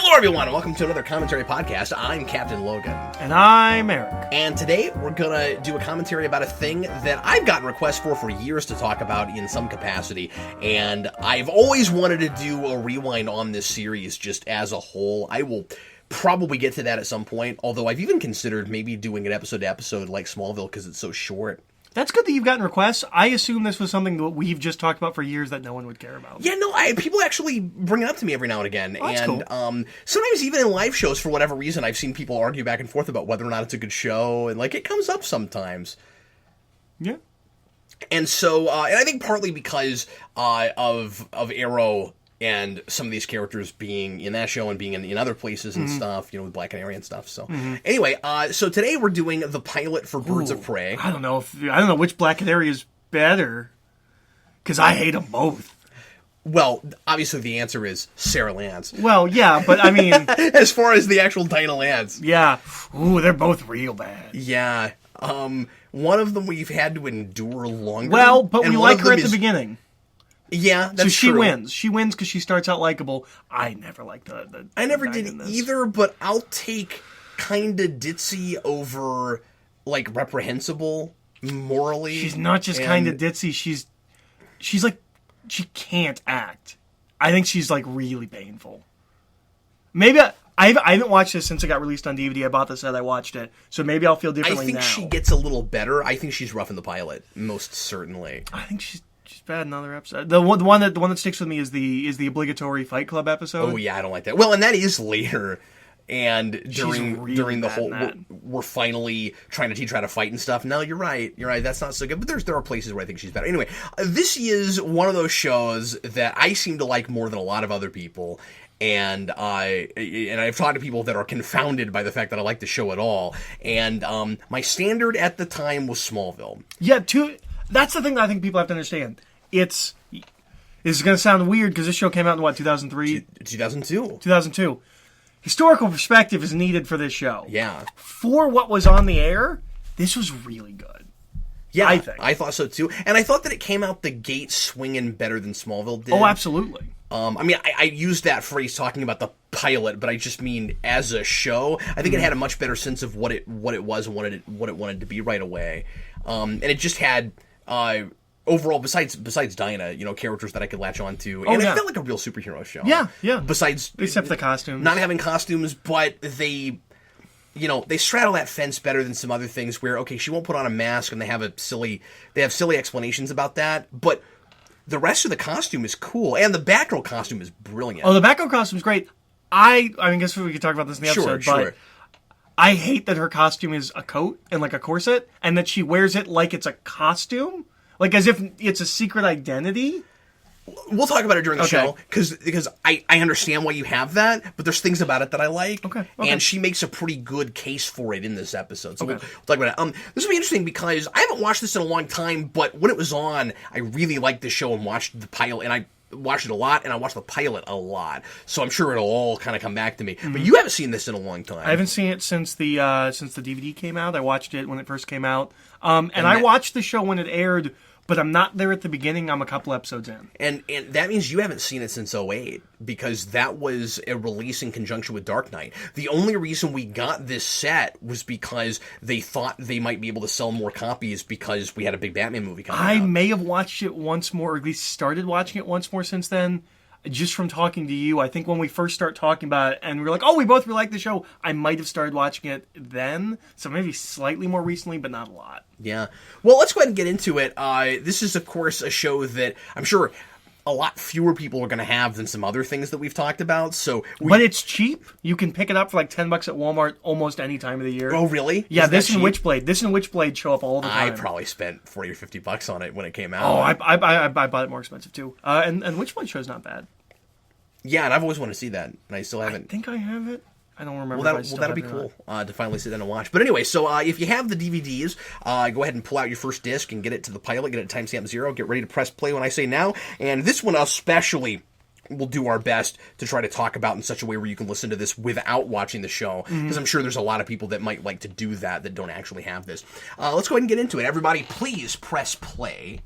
Hello, everyone, and welcome to another commentary podcast. I'm Captain Logan. And I'm Eric. And today, we're going to do a commentary about a thing that I've gotten requests for years to talk about in some capacity. And I've always wanted to do a rewind on this series just as a whole. I will probably get to that at some point, although I've even considered maybe doing an episode-to-episode like Smallville because it's so short. That's good that you've gotten requests. I assume this was something that we've just talked about for years that no one would care about. Yeah, no, people actually bring it up to me every now and again. Oh, that's cool. Sometimes even in live shows, for whatever reason, I've seen people argue back and forth about whether or not it's a good show, and it comes up sometimes. Yeah. And so, and I think partly because of Arrow and some of these characters being in that show and being in other places and stuff, with Black Canary and stuff. So anyway, so today we're doing the pilot for Birds of Prey. I don't know which Black Canary is better, because I hate them both. Well, obviously the answer is Sarah Lance. Well, yeah, but I mean, as far as the actual Dinah Lance, yeah, ooh, they're both real bad. Yeah, one of them we've had to endure longer. Well, but we like her at the beginning. Yeah, that's so she true. wins. She wins because she starts out likable. I never liked the I never did either, but I'll take kinda ditzy over, reprehensible morally. She's not just kinda ditzy. She's like, she can't act. I think she's, really painful. Maybe I haven't watched this since it got released on DVD. I bought the set, I watched it. So maybe I'll feel differently now. I think she gets a little better. I think she's rough in the pilot, most certainly. I think she's bad in another episode. The one that sticks with me is the obligatory Fight Club episode. Oh yeah, I don't like that. Well, and that is later, and during the whole, we're finally trying to teach her how to fight and stuff. No, you're right. That's not so good. But there are places where I think she's better. Anyway, this is one of those shows that I seem to like more than a lot of other people. And I've talked to people that are confounded by the fact that I like the show at all. And my standard at the time was Smallville. Yeah, that's the thing that I think people have to understand. This is going to sound weird because this show came out in, 2003? 2002. 2002. Historical perspective is needed for this show. Yeah. For what was on the air, this was really good. Yeah, I think. I thought so too. And I thought that it came out the gate swinging better than Smallville did. Oh, absolutely. I used that phrase talking about the pilot, but I just mean as a show. I think it had a much better sense of what it was and what it wanted to be right away. And it just had overall, besides Dinah, characters that I could latch on to. And it felt like a real superhero show. Yeah, yeah. Besides, except the costumes. Not having costumes, but they straddle that fence better than some other things where, okay, she won't put on a mask and they have silly explanations about that, but the rest of the costume is cool, and the Batgirl costume is brilliant. Oh, the Batgirl costume is great. I guess we could talk about this in the episode, but I hate that her costume is a coat and a corset, and that she wears it like it's a costume, as if it's a secret identity. We'll talk about it during the show, because I understand why you have that, but there's things about it that I like, and she makes a pretty good case for it in this episode, so we'll talk about it. This will be interesting because I haven't watched this in a long time, but when it was on, I really liked the show and watched the pilot, and I watched it a lot, and I watched the pilot a lot, so I'm sure it'll all kind of come back to me. But you haven't seen this in a long time. I haven't seen it since the DVD came out. I watched it when it first came out, and I watched the show when it aired, but I'm not there at the beginning. I'm a couple episodes in. And that means you haven't seen it since 2008, because that was a release in conjunction with Dark Knight. The only reason we got this set was because they thought they might be able to sell more copies because we had a big Batman movie coming out. I may have watched it once more, or at least started watching it once more since then. Just from talking to you, I think when we first start talking about it, and we were like, oh, we both really like the show, I might have started watching it then. So maybe slightly more recently, but not a lot. Yeah. Well, let's go ahead and get into it. This is, of course, a show that I'm sure a lot fewer people are going to have than some other things that we've talked about. But it's cheap. You can pick it up for $10 at Walmart almost any time of the year. Oh, really? Yeah, this and Witchblade show up all the time. I probably spent $40 or $50 on it when it came out. Oh, I bought it more expensive too. And Witchblade show's not bad. Yeah, and I've always wanted to see that, and I still haven't. I think I have it. I don't remember. That'll be cool to finally sit down and watch. But anyway, so if you have the DVDs, go ahead and pull out your first disc and get it to the pilot, get it at timestamp 0, get ready to press play when I say now. And this one especially, we'll do our best to try to talk about in such a way where you can listen to this without watching the show, because I'm sure there's a lot of people that might like to do that don't actually have this. Let's go ahead and get into it. Everybody, please press play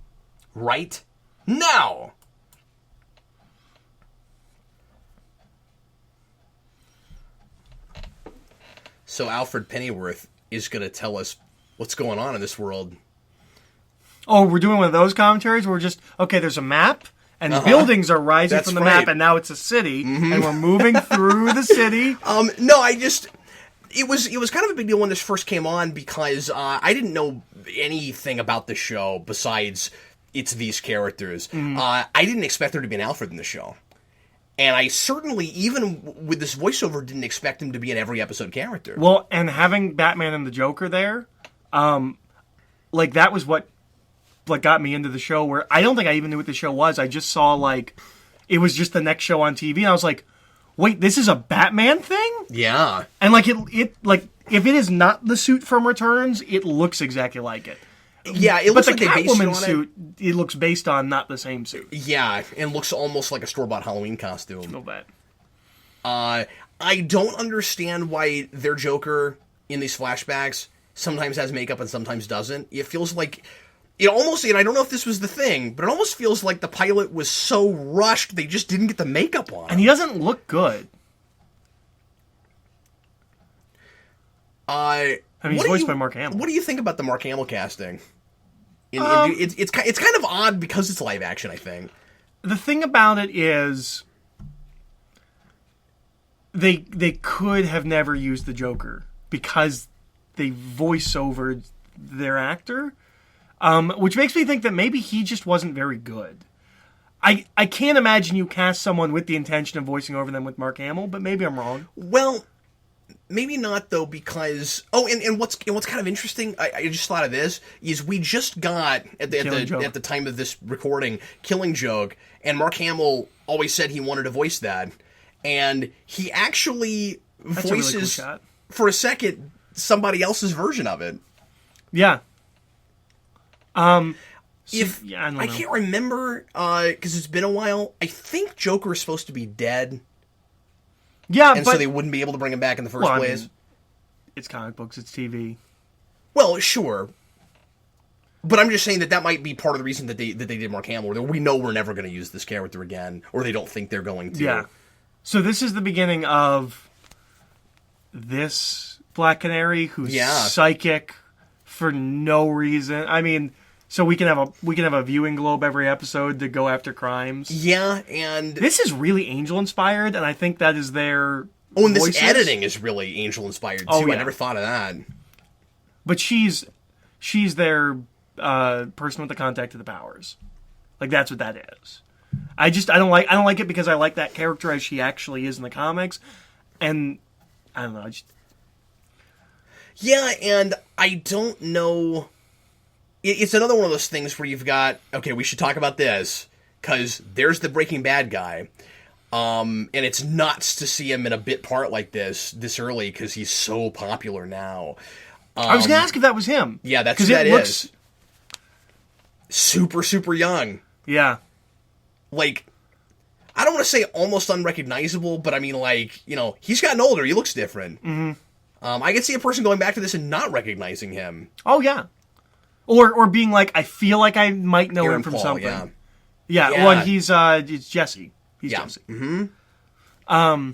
right now. So Alfred Pennyworth is going to tell us what's going on in this world. Oh, we're doing one of those commentaries where we're just, okay, there's a map, and buildings are rising from the map, and now it's a city, and we're moving through the city. No, it was kind of a big deal when this first came on because I didn't know anything about the show besides it's these characters. I didn't expect there to be an Alfred in the show. And I certainly, even with this voiceover, didn't expect him to be an every episode character. Well, and having Batman and the Joker there, that was what got me into the show, where I don't think I even knew what the show was. I just saw, it was just the next show on TV, and I was like, wait, this is a Batman thing? Yeah. And, if it is not the suit from Returns, it looks exactly like it. Yeah, it looks like they based it on Catwoman suit, it looks based on not the same suit. Yeah, and looks almost like a store-bought Halloween costume. A little bit. I don't understand why their Joker in these flashbacks sometimes has makeup and sometimes doesn't. It feels like... It almost, and I don't know if this was the thing, but it almost feels like the pilot was so rushed they just didn't get the makeup on. And he doesn't look good. He's voiced by Mark Hamill. What do you think about the Mark Hamill casting? It's kind of odd because it's live action, I think. The thing about it is they could have never used the Joker because they voice over their actor, which makes me think that maybe he just wasn't very good. I can't imagine you cast someone with the intention of voicing over them with Mark Hamill, but maybe I'm wrong. Well, maybe not, though, because... Oh, and what's kind of interesting, I just thought of this, is we just got, at the time of this recording, Killing Joke, and Mark Hamill always said he wanted to voice that. And he actually voices, really cool shot. For a second, somebody else's version of it. Yeah. I can't remember, because it's been a while, I think Joker is supposed to be dead. Yeah, so they wouldn't be able to bring him back in the first place. I mean, it's comic books, it's TV. Well, sure. But I'm just saying that might be part of the reason that they did Mark Hamill. We know we're never going to use this character again, or they don't think they're going to. Yeah. So this is the beginning of this Black Canary who's psychic for no reason. I mean, so we can have a viewing globe every episode to go after crimes. Yeah, and this is really Angel inspired, and I think that is their and voices. This editing is really Angel inspired too. Oh, yeah. I never thought of that. But she's their person with the contact to the powers. That's what that is. I don't like it because I like that character as she actually is in the comics, and I don't know. Yeah, and I don't know. It's another one of those things where you've got, okay, we should talk about this, because there's the Breaking Bad guy, and it's nuts to see him in a bit part like this early, because he's so popular now. I was going to ask if that was him. Yeah, that's who that is. Super, super young. Yeah. I don't want to say almost unrecognizable, but I mean, he's gotten older, he looks different. Mm-hmm. I could see a person going back to this and not recognizing him. Oh, yeah. Or being I feel like I might know him from something. Yeah. Well, and it's Jesse. He's Jesse. Mm-hmm.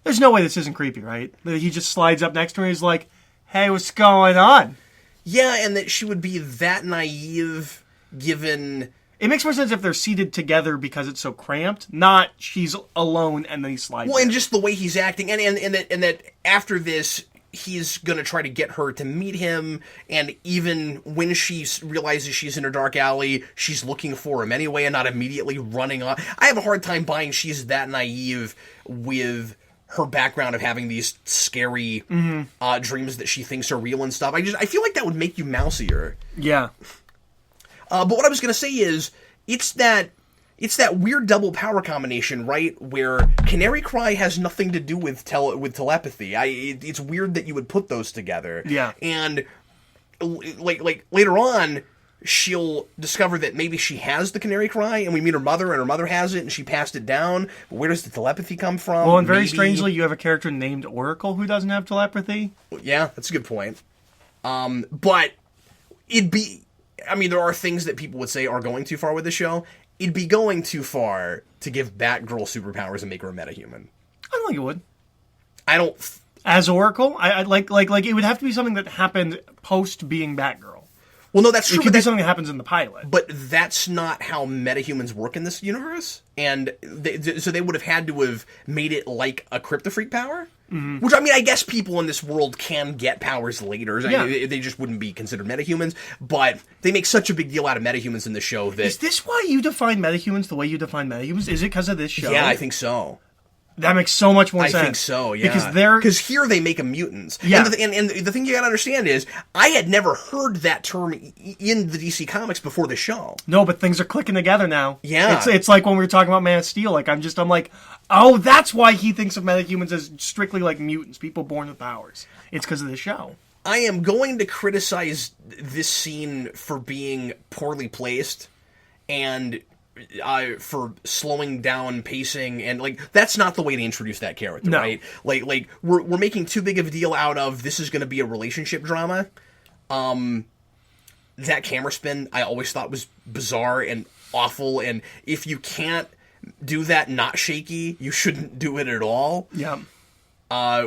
There's no way this isn't creepy, right? That he just slides up next to her and he's like, hey, what's going on? Yeah, and that she would be that naive, given... It makes more sense if they're seated together because it's so cramped, not she's alone and then he slides Well, in. and just the way he's acting, and that after this... he's going to try to get her to meet him, and even when she realizes she's in a dark alley, she's looking for him anyway and not immediately running off. I have a hard time buying she's that naive with her background of having these scary dreams that she thinks are real and stuff. I feel like that would make you mousier. Yeah. But what I was going to say is, it's that weird double power combination, right? Where Canary Cry has nothing to do with telepathy. It's weird that you would put those together. Yeah. And later on, she'll discover that maybe she has the Canary Cry, and we meet her mother, and her mother has it, and she passed it down. But where does the telepathy come from? Well, and very strangely, you have a character named Oracle who doesn't have telepathy. Yeah, that's a good point. But there are things that people would say are going too far with the show. It'd be going too far to give Batgirl superpowers and make her a metahuman. I don't think it would. As Oracle, I like it would have to be something that happened post being Batgirl. Well, no, that's true. It could be something that happens in the pilot. But that's not how metahumans work in this universe. And so they would have had to have made it like a Crypto-Freak power. Mm-hmm. Which, I mean, I guess people in this world can get powers later. Yeah. They just wouldn't be considered metahumans. But they make such a big deal out of metahumans in the show that... Is this why you define metahumans the way you define metahumans? Is it because of this show? Yeah, I think so. That makes so much more sense. I think so, yeah. Because here they make them mutants. Yeah. And the thing you gotta understand is, I had never heard that term in the DC Comics before the show. No, but things are clicking together now. Yeah. It's like when we were talking about Man of Steel. Like, I'm like, oh, that's why he thinks of metahumans as strictly like mutants, people born with powers. It's because of the show. I am going to criticize this scene for being poorly placed, and... for slowing down pacing, and like that's not the way to introduce that character, right? Like we're making too big of a deal out of this is going to be a relationship drama. That camera spin I always thought was bizarre and awful, and if you can't do that not shaky, you shouldn't do it at all. Yeah.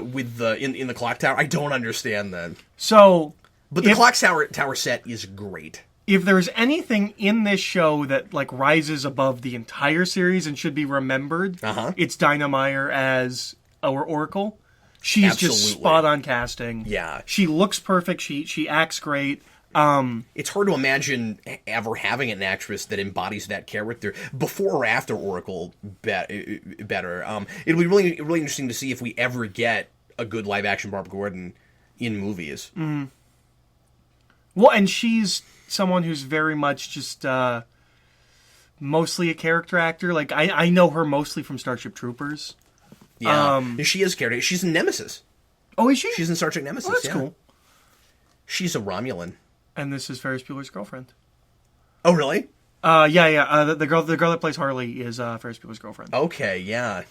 With the in the clock tower, I don't understand that. So, but the clock tower set is great. If there's anything in this show that like rises above the entire series and should be remembered, it's Dinah Meyer as our Oracle. She's Absolutely. Just spot on casting. Yeah, she looks perfect. She acts great. It's hard to imagine ever having an actress that embodies that character before or after Oracle better. It'll be really really interesting to see if we ever get a good live action Barbara Gordon in movies. Mm. Well, and she's someone who's very much just mostly a character actor. Like I know her mostly from Starship Troopers. Yeah, she is a character. She's in Nemesis. Oh, is she? She's in Star Trek Nemesis. Oh, that's cool. She's a Romulan. And this is Ferris Bueller's girlfriend. Oh, really? Yeah. The girl that plays Harley is Ferris Bueller's girlfriend. Okay, yeah.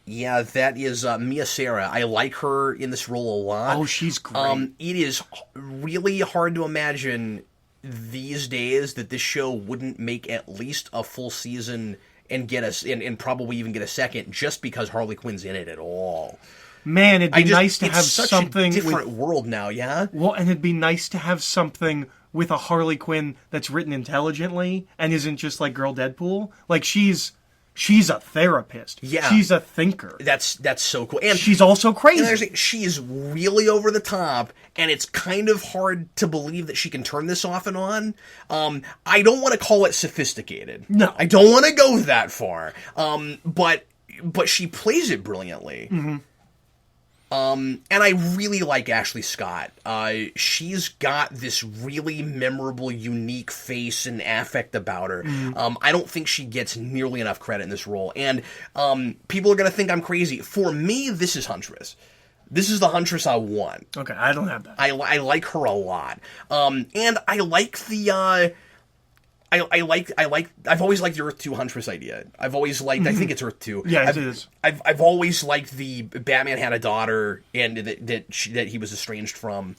Yeah, that is Mia Sara. I like her in this role a lot. Oh, she's great. It is really hard to imagine these days that this show wouldn't make at least a full season and get us and probably even get a second just because Harley Quinn's in it at all. Man, it'd be nice to have such something a different world now, yeah? Well, and it'd be nice to have something with a Harley Quinn that's written intelligently and isn't just like Girl Deadpool. Like she's a therapist. Yeah. She's a thinker. That's so cool. And she's also crazy. And she's really over the top, and it's kind of hard to believe that she can turn this off and on. I don't want to call it sophisticated. No. I don't want to go that far. But she plays it brilliantly. Mm-hmm. And I really like Ashley Scott. She's got this really memorable, unique face and affect about her. Mm. I don't think she gets nearly enough credit in this role. And people are going to think I'm crazy. For me, this is Huntress. This is the Huntress I want. Okay, I don't have that. I like her a lot. And I like the... I've always liked the Earth 2 Huntress idea. I've always liked, I think it's Earth 2. Yeah, it is. I've always liked the Batman had a daughter and that he was estranged from.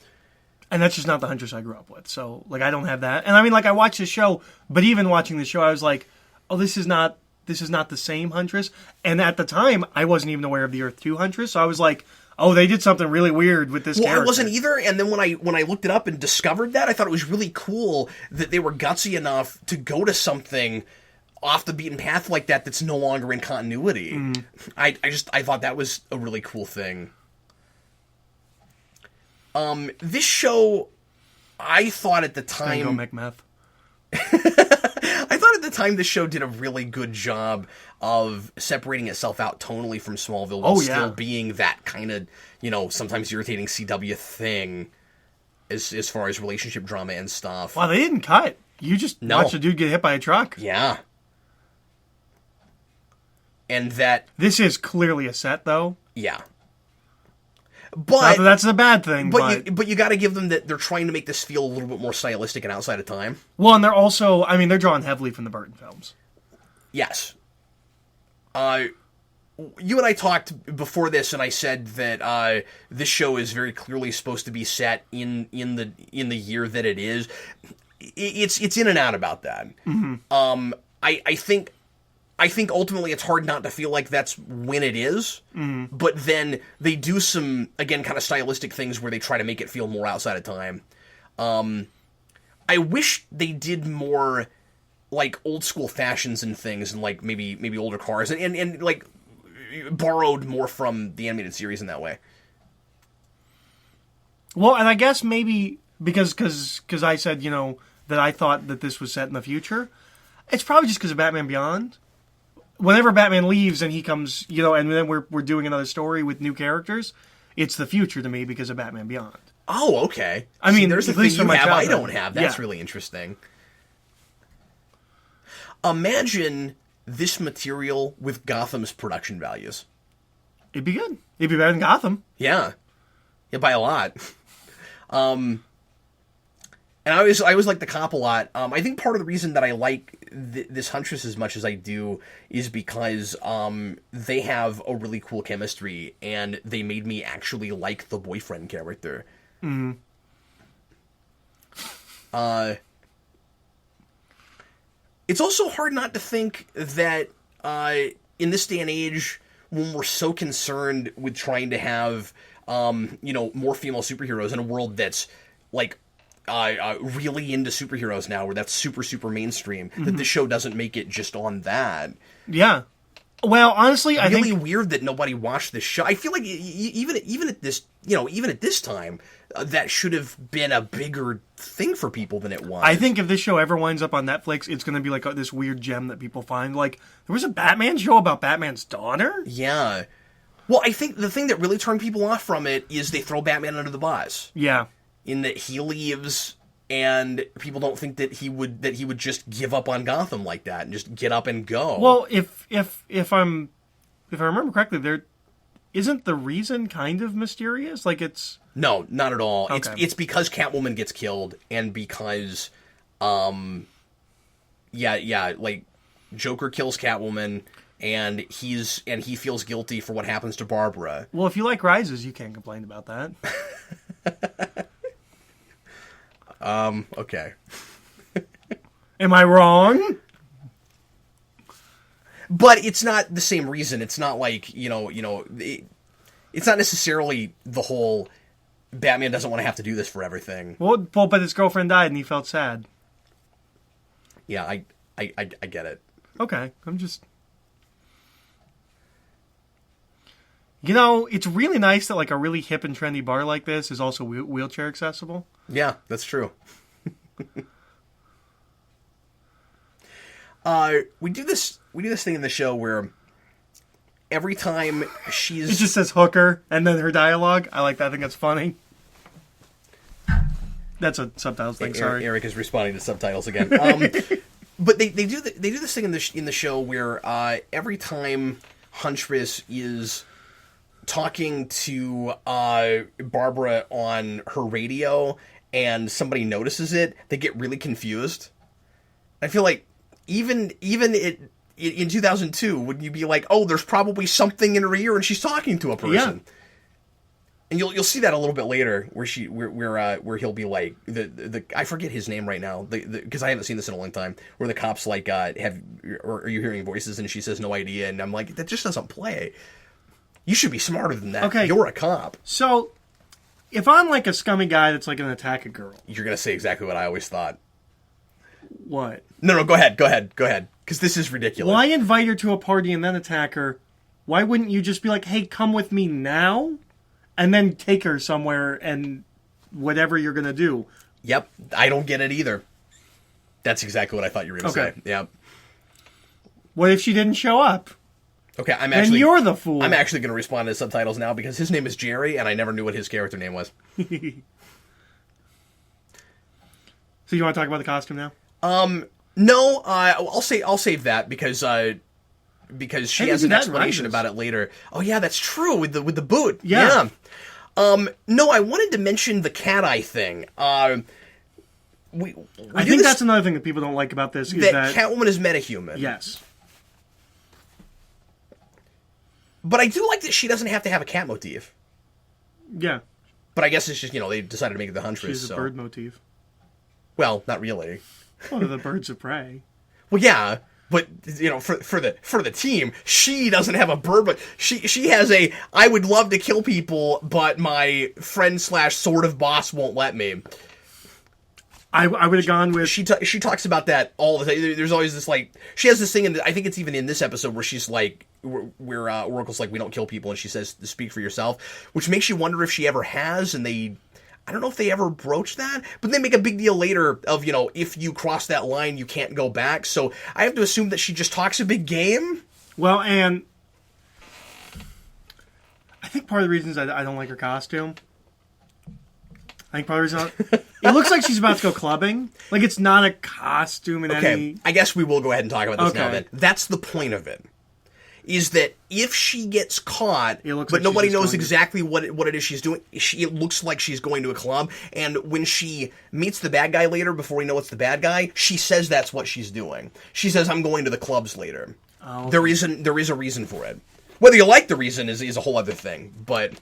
And that's just not the Huntress I grew up with. So, like, I don't have that. And I mean, like, I watched the show, but even watching the show, I was like, oh, this is not the same Huntress. And at the time, I wasn't even aware of the Earth 2 Huntress. So I was like, oh, they did something really weird with this character. I wasn't either, and then when I looked it up and discovered that, I thought it was really cool that they were gutsy enough to go to something off the beaten path like that that's no longer in continuity. Mm. I thought that was a really cool thing. This show, I thought at the time... Go make meth. I thought at the time this show did a really good job of separating itself out tonally from Smallville while still being that kind of, sometimes irritating CW thing as far as relationship drama and stuff. Wow, they didn't cut. You just watched a dude get hit by a truck. Yeah. And that... This is clearly a set, though. Yeah. But that's a bad thing. But you got to give them that they're trying to make this feel a little bit more stylistic and outside of time. Well, and they're also, they're drawing heavily from the Burton films. Yes. You and I talked before this, and I said that this show is very clearly supposed to be set in the year that it is. It's in and out about that. Mm-hmm. I think I think ultimately it's hard not to feel like that's when it is. But then they do some, again, kind of stylistic things where they try to make it feel more outside of time. I wish they did more like old school fashions and things, and like maybe older cars, and like borrowed more from the animated series in that way. Well, and I guess maybe because I said, that I thought that this was set in the future, it's probably just because of Batman Beyond. Whenever Batman leaves and he comes, and then we're doing another story with new characters, it's the future to me because of Batman Beyond. Oh, okay. I mean, there's a at least thing from you my have I childhood. don't have. That's really interesting. Imagine this material with Gotham's production values. It'd be good. It'd be better than Gotham. Yeah, by a lot. And I always like the cop a lot. I think part of the reason that I like this Huntress as much as I do is because they have a really cool chemistry, and they made me actually like the boyfriend character. Mm-hmm. It's also hard not to think that in this day and age, when we're so concerned with trying to have more female superheroes in a world that's like really into superheroes now, where that's super mainstream, that this show doesn't make it just on that. Yeah. Well, honestly, I think really weird that nobody watched this show. I feel like even at this time, that should have been a bigger thing for people than it was. I think if this show ever winds up on Netflix, it's going to be like this weird gem that people find. Like, there was a Batman show about Batman's daughter? Yeah. Well, I think the thing that really turned people off from it is they throw Batman under the bus. Yeah. In that he leaves, and people don't think that he would just give up on Gotham like that and just get up and go. Well, if I remember correctly, there isn't the reason kind of mysterious. Like it's no, not at all. Okay. It's because Catwoman gets killed, and because like Joker kills Catwoman, and he feels guilty for what happens to Barbara. Well, if you like Rises, you can't complain about that. Okay. Am I wrong? But it's not the same reason. It's not like, it's not necessarily the whole Batman doesn't want to have to do this for everything. Well, but his girlfriend died and he felt sad. Yeah, I get it. Okay, I'm just... it's really nice that like a really hip and trendy bar like this is also wheelchair accessible. Yeah, that's true. We do this thing in the show where every time she's... It just says hooker and then her dialogue. I like that. I think that's funny. That's a subtitles thing, sorry. Eric is responding to subtitles again. But they do this thing in the show where every time Huntress is talking to Barbara on her radio and somebody notices it, they get really confused. I feel like even in 2002, wouldn't you be like, oh, there's probably something in her ear and she's talking to a person? Yeah. And you'll see that a little bit later, where he'll be like the I forget his name right now, because I haven't seen this in a long time. Where the cops like are you hearing voices, and she says no idea, and I'm like, that just doesn't play. You should be smarter than that. Okay, you're a cop. So if I'm like a scummy guy that's like gonna attack a girl, you're gonna say exactly what I always thought. What? No, go ahead, because this is ridiculous. Why invite her to a party and then attack her? Why wouldn't you just be like, hey, come with me now? And then take her somewhere and whatever you're going to do. Yep. I don't get it either. That's exactly what I thought you were going to say. Yep. What if she didn't show up? Okay, and you're the fool. I'm actually going to respond to the subtitles now because his name is Jerry and I never knew what his character name was. So you want to talk about the costume now? No, I'll save that because she has an explanation about it later. Oh yeah, that's true with the boot. Yeah. No, I wanted to mention the cat eye thing. I think that's another thing that people don't like about this. Is that Catwoman is metahuman. Yes. But I do like that she doesn't have to have a cat motif. Yeah. But I guess it's just, they decided to make it the Huntress. She's a bird motif. Well, not really. Well, the birds of prey. Well, yeah. But for the team, she doesn't have a bird, but she has a I would love to kill people, but my friend / sort of boss won't let me. I would have gone with she talks about that all the time. There's always this she has this thing, and I think it's even in this episode where she's like, where Oracle's like, we don't kill people, and she says, speak for yourself, which makes you wonder if she ever has, and I don't know if they ever broach that, but they make a big deal later of, if you cross that line, you can't go back. So I have to assume that she just talks a big game. Well, and I think part of the reason is I don't like her costume. I think part of the reason it looks like she's about to go clubbing. Like, it's not a costume in any... I guess we will go ahead and talk about this now then. That's the point of it. Is that if she gets caught, but nobody knows exactly what it is she's doing, it looks like she's going to a club, and when she meets the bad guy later, before we know it's the bad guy, she says that's what she's doing. She says, I'm going to the clubs later. Oh. There is a reason for it. Whether you like the reason is a whole other thing, but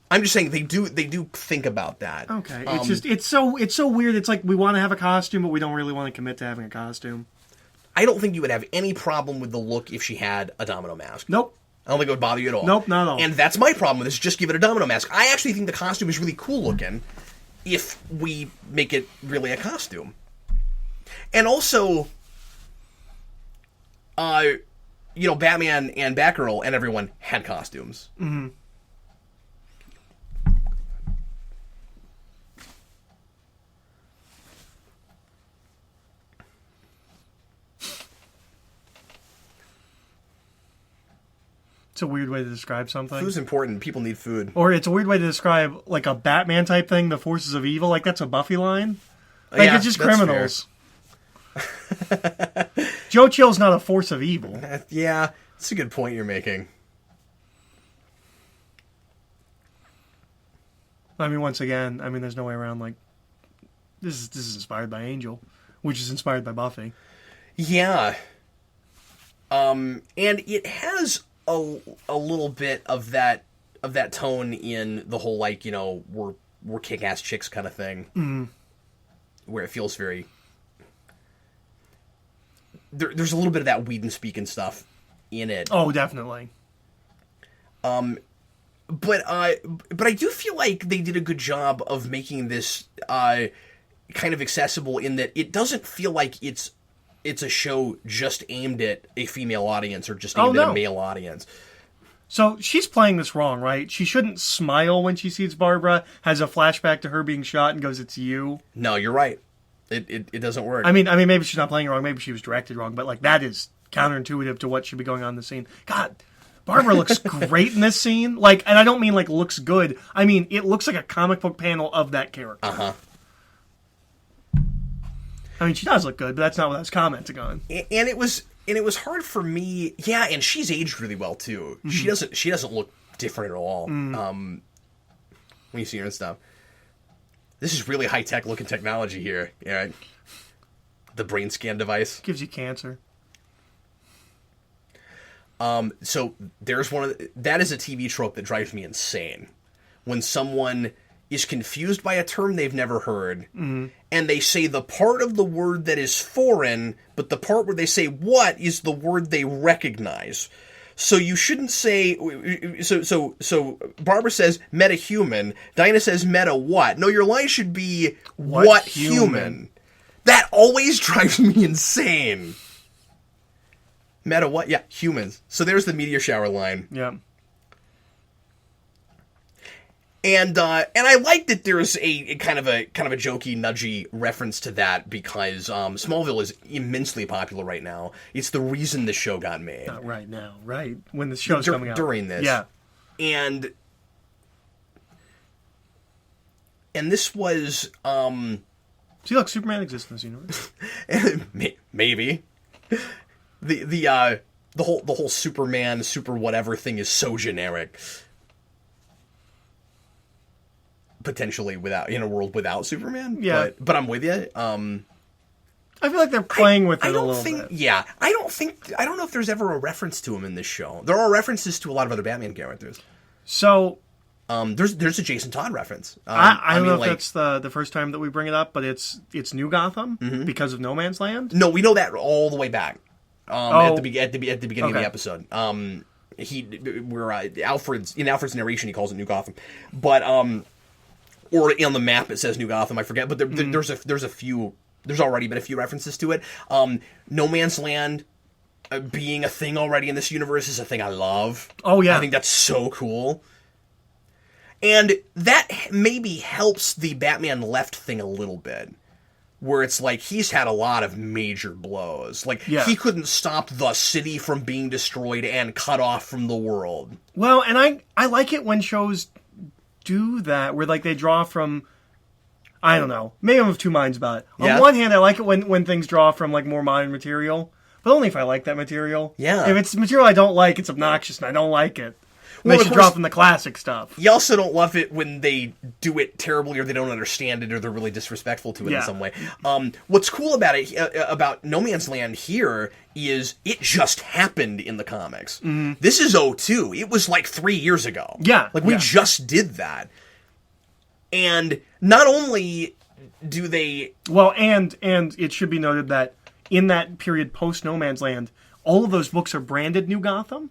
I'm just saying they do think about that. Okay. It's so weird. It's like we want to have a costume, but we don't really want to commit to having a costume. I don't think you would have any problem with the look if she had a domino mask. Nope. I don't think it would bother you at all. Nope, not at all. And that's my problem with this. Just give it a domino mask. I actually think the costume is really cool looking if we make it really a costume. And also, Batman and Batgirl and everyone had costumes. Mm-hmm. It's a weird way to describe something. Food's important. People need food. Or it's a weird way to describe, like, a Batman type thing, the forces of evil. Like, that's a Buffy line. Like, it's just criminals. Joe Chill's not a force of evil. Yeah, that's a good point you're making. I mean, once again, there's no way around, like, this is inspired by Angel, which is inspired by Buffy. Yeah. And it has a little bit of that tone in the whole, like, we're kick-ass chicks kind of thing. Mm-hmm. Where it feels very... There's a little bit of that Whedon speaking stuff in it. Oh, definitely. But I do feel like they did a good job of making this kind of accessible in that it doesn't feel like it's a show just aimed at a female audience or just aimed at a male audience. So she's playing this wrong, right? She shouldn't smile when she sees Barbara, has a flashback to her being shot and goes, it's you. No, you're right. It doesn't work. I mean, maybe she's not playing it wrong. Maybe she was directed wrong. But, like, that is counterintuitive to what should be going on in the scene. God, Barbara looks great in this scene. Like, and I don't mean, like, looks good. I mean, it looks like a comic book panel of that character. Uh-huh. I mean, she does look good, but that's not what I was commenting on. And it was hard for me. Yeah, and she's aged really well too. Mm-hmm. She doesn't look different at all. When you see her and stuff. This is really high tech looking technology here. Yeah, the brain scan device gives you cancer. So there's that is a TV trope that drives me insane. When someone is confused by a term they've never heard, and they say the part of the word that is foreign, but the part where they say what is the word they recognize. So you shouldn't say... So Barbara says metahuman. Dinah says meta what? No, your line should be what human. That always drives me insane. Meta what? Yeah, humans. So there's the meteor shower line. Yeah. And I like that there's a kind of a jokey, nudgy reference to that because Smallville is immensely popular right now. It's the reason the show got made. Not right now, right? When the show's coming out. During this. Yeah. And this was... See, look, Superman exists in this universe. Maybe. The whole Superman, super whatever thing is so generic. Potentially in a world without Superman. Yeah. But I'm with you. I feel like they're playing with it a little bit. Yeah. I don't know if there's ever a reference to him in this show. There are references to a lot of other Batman characters. So... there's a Jason Todd reference. I don't know if that's the first time that we bring it up, but it's New Gotham because of No Man's Land. No, we know that all the way back. at the beginning of the episode. Alfred's narration, he calls it New Gotham, but or on the map it says New Gotham, I forget, but there's already been a few references to it. No Man's Land being a thing already in this universe is a thing I love. Oh yeah, I think that's so cool. And that maybe helps the Batman Left thing a little bit, where it's like he's had a lot of major blows. Like, he couldn't stop the city from being destroyed and cut off from the world. Well, and I like it when shows do that, where like they draw from, I don't know, maybe I'm of two minds about it. On one hand, I like it when things draw from like more modern material, but only if I like that material. Yeah. If it's material I don't like, it's obnoxious and I don't like it. Well, they should drop in the classic stuff. You also don't love it when they do it terribly, or they don't understand it, or they're really disrespectful to it in some way. What's cool about it, about No Man's Land here, is it just happened in the comics. Mm-hmm. This is 2002. It was like 3 years ago. Yeah. Like, we just did that. And not only do they... Well, and it should be noted that in that period post No Man's Land, all of those books are branded New Gotham.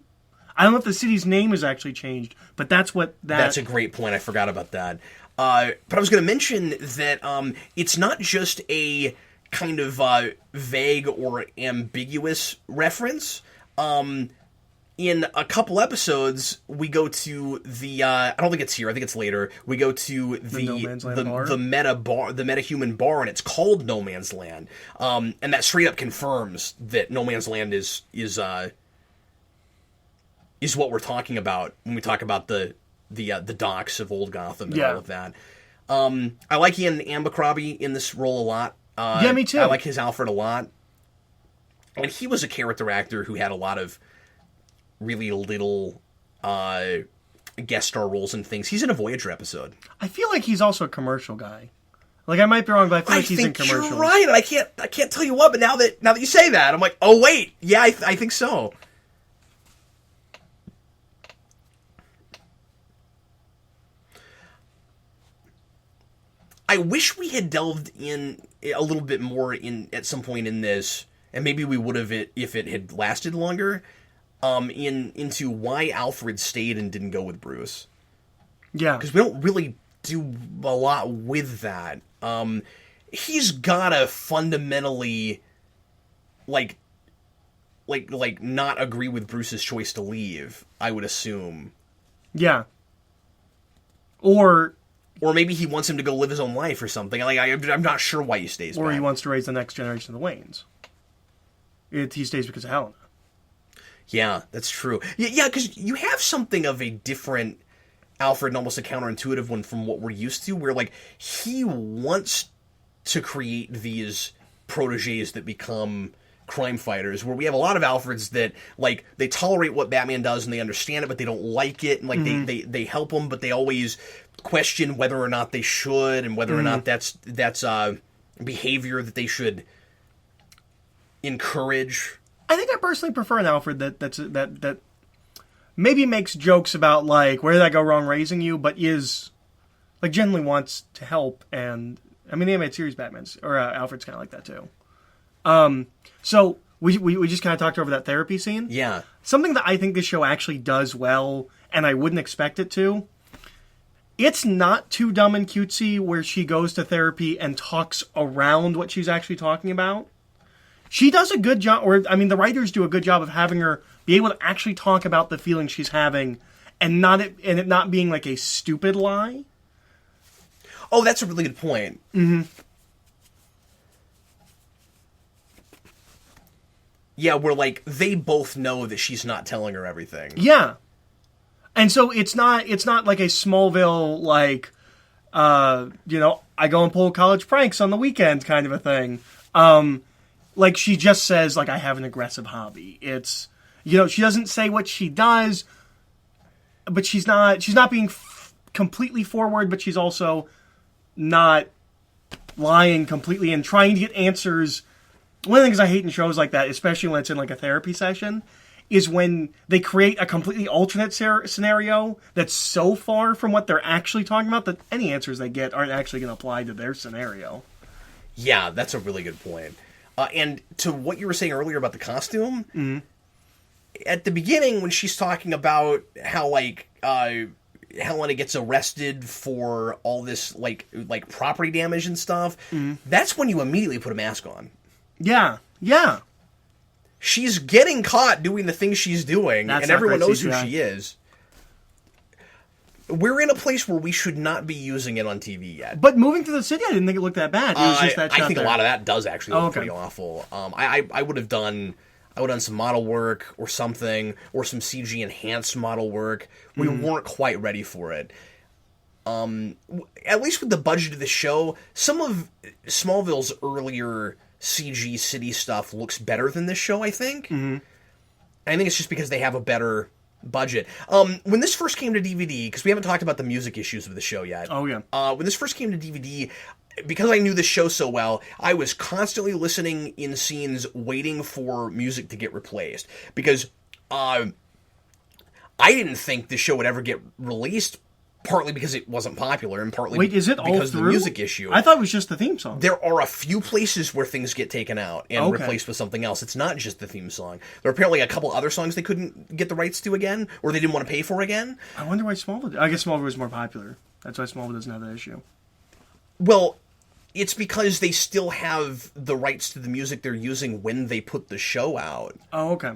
I don't know if the city's name has actually changed, but that's what that... That's a great point. I forgot about that. But I was going to mention that it's not just a kind of vague or ambiguous reference. In a couple episodes, we go to the... I don't think it's here. I think it's later. We go to the No Man's Land bar? The meta-human bar, and it's called No Man's Land. And that straight up confirms that No Man's Land is what we're talking about when we talk about the docks of Old Gotham and all of that. I like Ian Abercrombie in this role a lot. Yeah, me too. I like his Alfred a lot. And he was a character actor who had a lot of really little guest star roles and things. He's in a Voyager episode. I feel like he's also a commercial guy. Like, I might be wrong, but I feel like he's in commercials. You're right. I can't tell you what, but now that you say that, I'm like, oh wait, yeah, I think so. I wish we had delved in a little bit more at some point in this, and maybe we would have if it had lasted longer, into why Alfred stayed and didn't go with Bruce. Yeah. Because we don't really do a lot with that. He's gotta fundamentally, like not agree with Bruce's choice to leave, I would assume. Yeah. Or maybe he wants him to go live his own life or something. Like, I'm not sure why he stays back. Or he wants to raise the next generation of the Waynes. He stays because of Helena. Yeah, that's true. Yeah, because you have something of a different Alfred and almost a counterintuitive one from what we're used to, where, like, he wants to create these protégés that become crime fighters, where we have a lot of Alfreds that, like, they tolerate what Batman does and they understand it, but they don't like it, and, like, they help him, but they always question whether or not they should, and whether or not that's behavior that they should encourage. I think I personally prefer an Alfred that maybe makes jokes about, like, where did I go wrong raising you, but is, like, genuinely wants to help. And I mean, the animated series Batman's or Alfred's kind of like that too. So we just kind of talked over that therapy scene. Yeah, something that I think this show actually does well, and I wouldn't expect it to. It's not too dumb and cutesy where she goes to therapy and talks around what she's actually talking about. She does a good job, the writers do a good job of having her be able to actually talk about the feelings she's having, and it not being like a stupid lie. Oh, that's a really good point. Mm-hmm. Yeah, where, like, they both know that she's not telling her everything. Yeah. And so it's not like a Smallville, like, I go and pull college pranks on the weekend kind of a thing. Like, she just says, like, I have an aggressive hobby. It's, she doesn't say what she does, but she's not being completely forward, but she's also not lying completely and trying to get answers. One of the things I hate in shows like that, especially when it's in, like, a therapy session, is when they create a completely alternate scenario that's so far from what they're actually talking about that any answers they get aren't actually going to apply to their scenario. Yeah, that's a really good point. And to what you were saying earlier about the costume, at the beginning when she's talking about how like Helena gets arrested for all this like property damage and stuff, that's when you immediately put a mask on. Yeah, yeah. She's getting caught doing the things she's doing, and everyone knows who she is. We're in a place where we should not be using it on TV yet. But moving to the city, I didn't think it looked that bad. It was just that shot I think there. a lot of that does actually look pretty awful. I would have done some model work or something, or some CG enhanced model work. We weren't quite ready for it. At least with the budget of the show, some of Smallville's earlier CG city stuff looks better than this show, I think. I think it's just because they have a better budget. When this first came to DVD, because we haven't talked about the music issues of the show yet. Oh, yeah. When this first came to DVD, because I knew the show so well, I was constantly listening in scenes waiting for music to get replaced. Because I didn't think the show would ever get released, partly because it wasn't popular, and partly because of the music issue. I thought it was just the theme song. There are a few places where things get taken out and replaced with something else. It's not just the theme song. There are apparently a couple other songs they couldn't get the rights to again, or they didn't want to pay for again. I wonder why Smallville... I guess Smallville was more popular. That's why Smallville doesn't have that issue. Well, it's because they still have the rights to the music they're using when they put the show out. Oh, okay.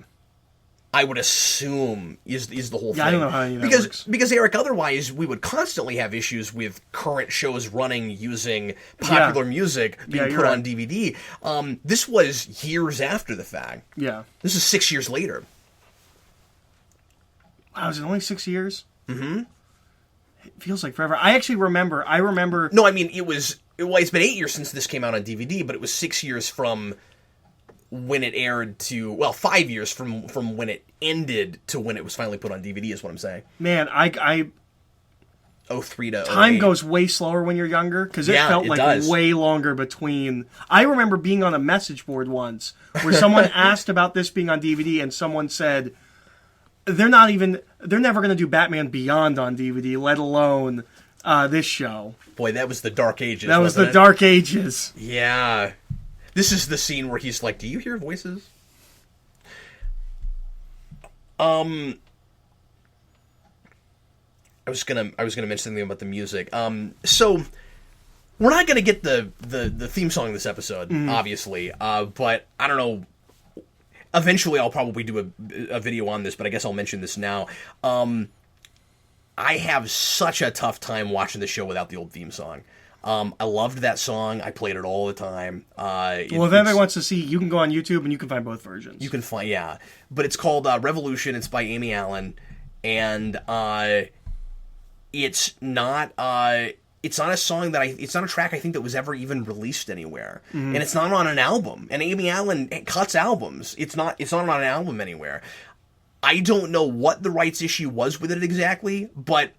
I would assume is the whole thing. I don't know how any of that works. Because, Eric, otherwise we would constantly have issues with current shows running using popular music being put on DVD. This was years after the fact. Yeah. This is 6 years later. Wow, is it only 6 years? Mm-hmm. It feels like forever. I actually remember... No, I mean, it's been 8 years since this came out on DVD, but it was 6 years from when it aired to, well, 5 years from when it ended to when it was finally put on DVD is what I'm saying. Man, 03 to 08. Time goes way slower when you're younger, because it felt like way longer between... I remember being on a message board once where someone asked about this being on DVD, and someone said, they're never going to do Batman Beyond on DVD, let alone this show. Boy, that was the dark ages, That was the dark ages. Yeah. This is the scene where he's like, "Do you hear voices?" I was gonna mention something about the music. So we're not gonna get the theme song this episode, obviously. But I don't know. Eventually, I'll probably do a video on this, but I guess I'll mention this now. I have such a tough time watching the show without the old theme song. I loved that song. I played it all the time. Well, if anybody wants to see, you can go on YouTube and you can find both versions. You can find, yeah. But it's called Revolution. It's by Amy Allen. And it's not a song it's not a track I think that was ever even released anywhere. And it's not on an album. And Amy Allen cuts albums. It's not on an album anywhere. I don't know what the rights issue was with it exactly, but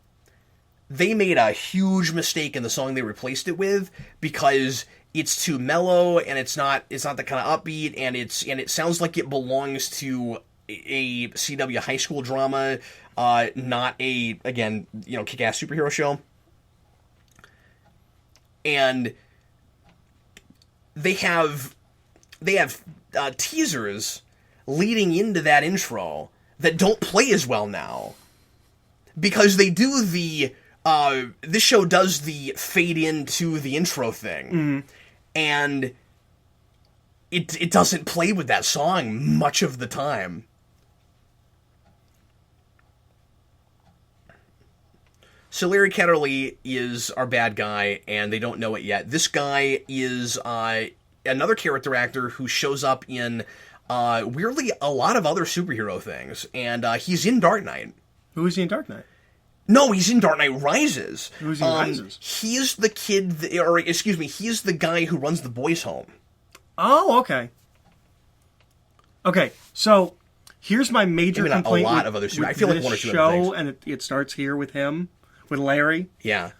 they made a huge mistake in the song they replaced it with, because it's too mellow and it's not the kind of upbeat, and it sounds like it belongs to a CW high school drama, not a, again, kick-ass superhero show. And they have teasers leading into that intro that don't play as well now, because they do this show does the fade into the intro thing, and it doesn't play with that song much of the time. So Larry Ketterly is our bad guy, and they don't know it yet. This guy is another character actor who shows up in, weirdly, a lot of other superhero things, and he's in Dark Knight. Who is he in Dark Knight? No, he's in Dark Knight Rises. Who's he in Rises? He's the kid, he's the guy who runs the boys' home. Oh, okay. Okay, so here's my major complaint. A lot of other with I feel like one or two other things. And it starts here with him, with Larry. Yeah.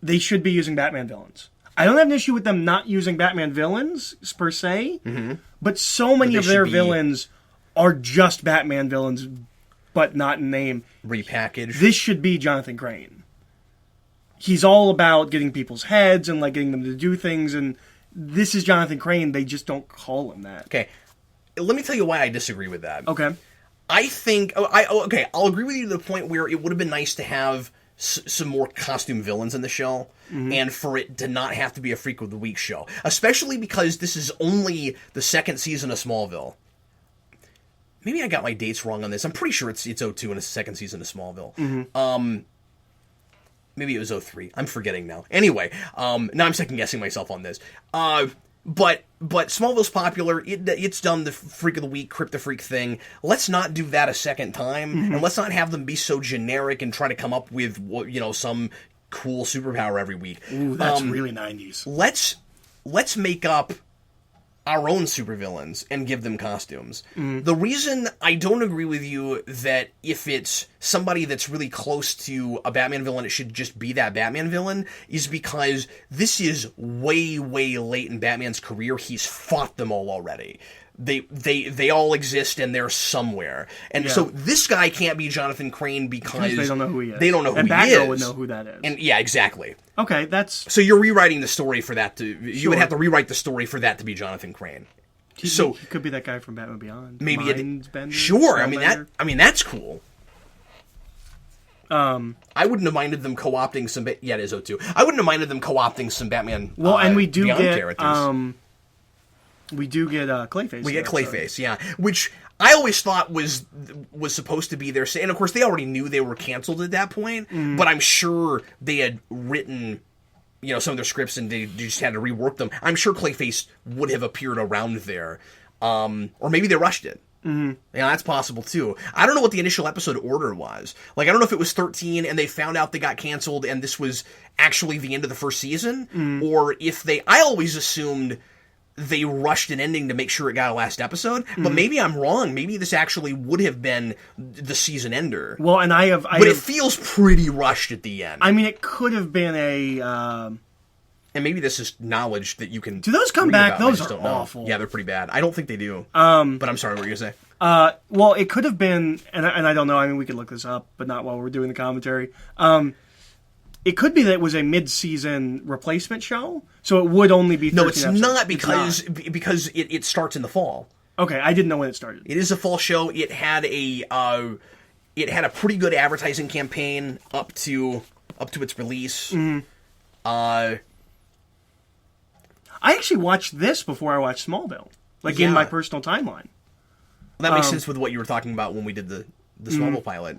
They should be using Batman villains. I don't have an issue with them not using Batman villains, per se, but so many of their villains are just Batman villains, but not in name. Repackaged. This should be Jonathan Crane. He's all about getting people's heads and getting them to do things, and this is Jonathan Crane. They just don't call him that. Okay. Let me tell you why I disagree with that. Okay. I think... I'll agree with you to the point where it would have been nice to have some more costume villains in the show, and for it to not have to be a Freak of the Week show. Especially because this is only the second season of Smallville. Maybe I got my dates wrong on this. I'm pretty sure it's 02 and it's the second season of Smallville. Maybe it was 03. I'm forgetting now. Anyway, now I'm second-guessing myself on this. But Smallville's popular. It's done the Freak of the Week, Crypto Freak thing. Let's not do that a second time, and let's not have them be so generic and try to come up with some cool superpower every week. Ooh, that's really 90s. Let's make up our own supervillains and give them costumes. The reason I don't agree with you that if it's somebody that's really close to a Batman villain, it should just be that Batman villain, is because this is way, way late in Batman's career. He's fought them all already. They all exist and they're somewhere. And so this guy can't be Jonathan Crane because they don't know who he is. They don't know who and he Batgirl is. Would know who that is. And yeah, exactly. Okay, that's... So you're rewriting the story for that to... You would have to rewrite the story for that to be Jonathan Crane. He could be that guy from Batman Beyond. Maybe Mindbender, sure. I mean that's cool. I wouldn't have minded them co-opting some... Yeah, it is 02. I wouldn't have minded them co-opting some Batman and we do Beyond get... characters. We do get Clayface. We get Clayface, yeah. Which I always thought was supposed to be their... And of course, they already knew they were canceled at that point, but I'm sure they had written... some of their scripts and they just had to rework them. I'm sure Clayface would have appeared around there. Or maybe they rushed it. Yeah, that's possible too. I don't know what the initial episode order was. Like, I don't know if it was 13 and they found out they got canceled and this was actually the end of the first season, or if they... I always assumed they rushed an ending to make sure it got a last episode, but maybe I'm wrong. Maybe this actually would have been the season ender. Well, and it feels pretty rushed at the end. I mean, it could have been a... And maybe this is knowledge that you can... Do those come back? Those are awful. Yeah, they're pretty bad. I don't think they do. But I'm sorry, what were you going to say? Well, it could have been... And I don't know. I mean, we could look this up, but not while we're doing the commentary. It could be that it was a mid-season replacement show, so it would only be 13 No, it's episodes. not because it starts in the fall. Okay, I didn't know when it started. It is a fall show. It had a pretty good advertising campaign up to its release. I actually watched this before I watched Smallville, in my personal timeline. That makes sense with what you were talking about when we did the Smallville pilot.